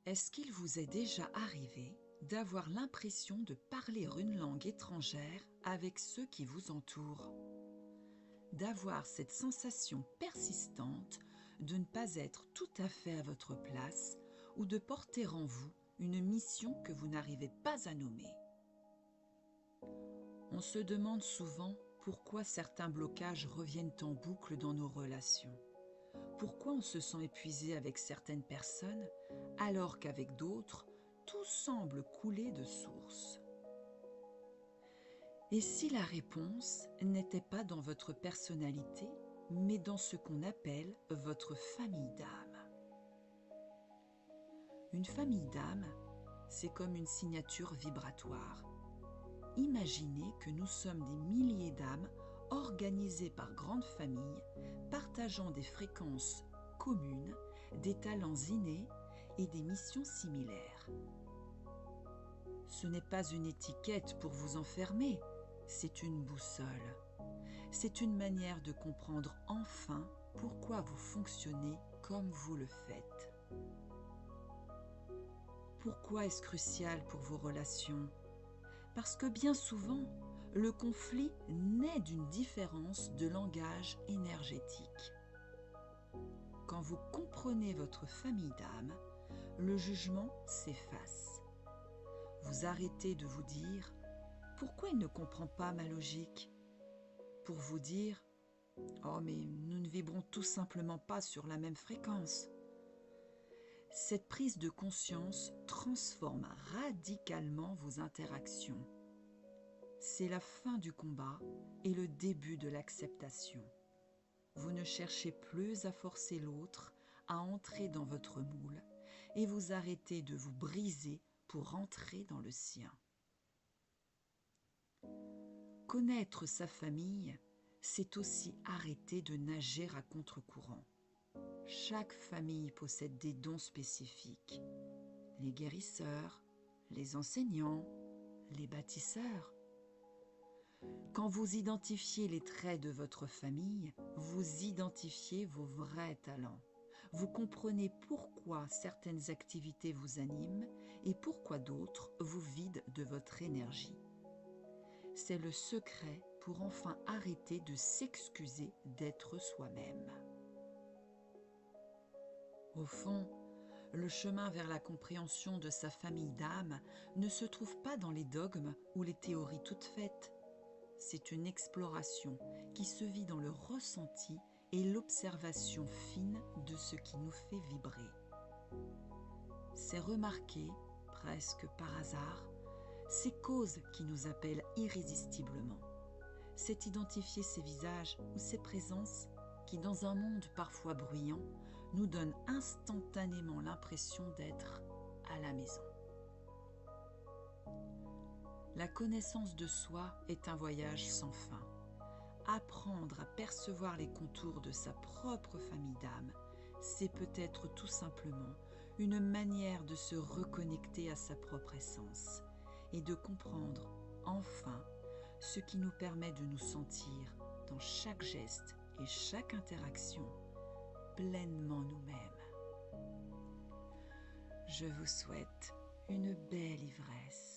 Est-ce qu'il vous est déjà arrivé d'avoir l'impression de parler une langue étrangère avec ceux qui vous entourent? D'avoir cette sensation persistante de ne pas être tout à fait à votre place ou de porter en vous une mission que vous n'arrivez pas à nommer? On se demande souvent pourquoi certains blocages reviennent en boucle dans nos relations. Pourquoi on se sent épuisé avec certaines personnes alors qu'avec d'autres, tout semble couler de source? Et si la réponse n'était pas dans votre personnalité, mais dans ce qu'on appelle votre famille d'âme? Une famille d'âme, c'est comme une signature vibratoire. Imaginez que nous sommes des milliers d'âmes organisées par grandes familles, partageant des fréquences communes, des talents innés et des missions similaires. Ce n'est pas une étiquette pour vous enfermer, c'est une boussole. C'est une manière de comprendre enfin pourquoi vous fonctionnez comme vous le faites. Pourquoi est-ce crucial pour vos relations? Parce que bien souvent, le conflit naît d'une différence de langage énergétique. Quand vous comprenez votre famille d'âme, le jugement s'efface. Vous arrêtez de vous dire « Pourquoi il ne comprend pas ma logique ?» pour vous dire « Oh, mais nous ne vibrons tout simplement pas sur la même fréquence. » Cette prise de conscience transforme radicalement vos interactions. C'est la fin du combat et le début de l'acceptation. Vous ne cherchez plus à forcer l'autre à entrer dans votre moule et vous arrêtez de vous briser pour entrer dans le sien. Connaître sa famille, c'est aussi arrêter de nager à contre-courant. Chaque famille possède des dons spécifiques. Les guérisseurs, les enseignants, les bâtisseurs. Quand vous identifiez les traits de votre famille, vous identifiez vos vrais talents. Vous comprenez pourquoi certaines activités vous animent et pourquoi d'autres vous vident de votre énergie. C'est le secret pour enfin arrêter de s'excuser d'être soi-même. Au fond, le chemin vers la compréhension de sa famille d'âme ne se trouve pas dans les dogmes ou les théories toutes faites. C'est une exploration qui se vit dans le ressenti et l'observation fine de ce qui nous fait vibrer. C'est remarquer, presque par hasard, ces causes qui nous appellent irrésistiblement. C'est identifier ces visages ou ces présences qui, dans un monde parfois bruyant, nous donnent instantanément l'impression d'être à la maison. La connaissance de soi est un voyage sans fin. Apprendre à percevoir les contours de sa propre famille d'âme, c'est peut-être tout simplement une manière de se reconnecter à sa propre essence et de comprendre enfin ce qui nous permet de nous sentir dans chaque geste et chaque interaction pleinement nous-mêmes. Je vous souhaite une belle ivresse.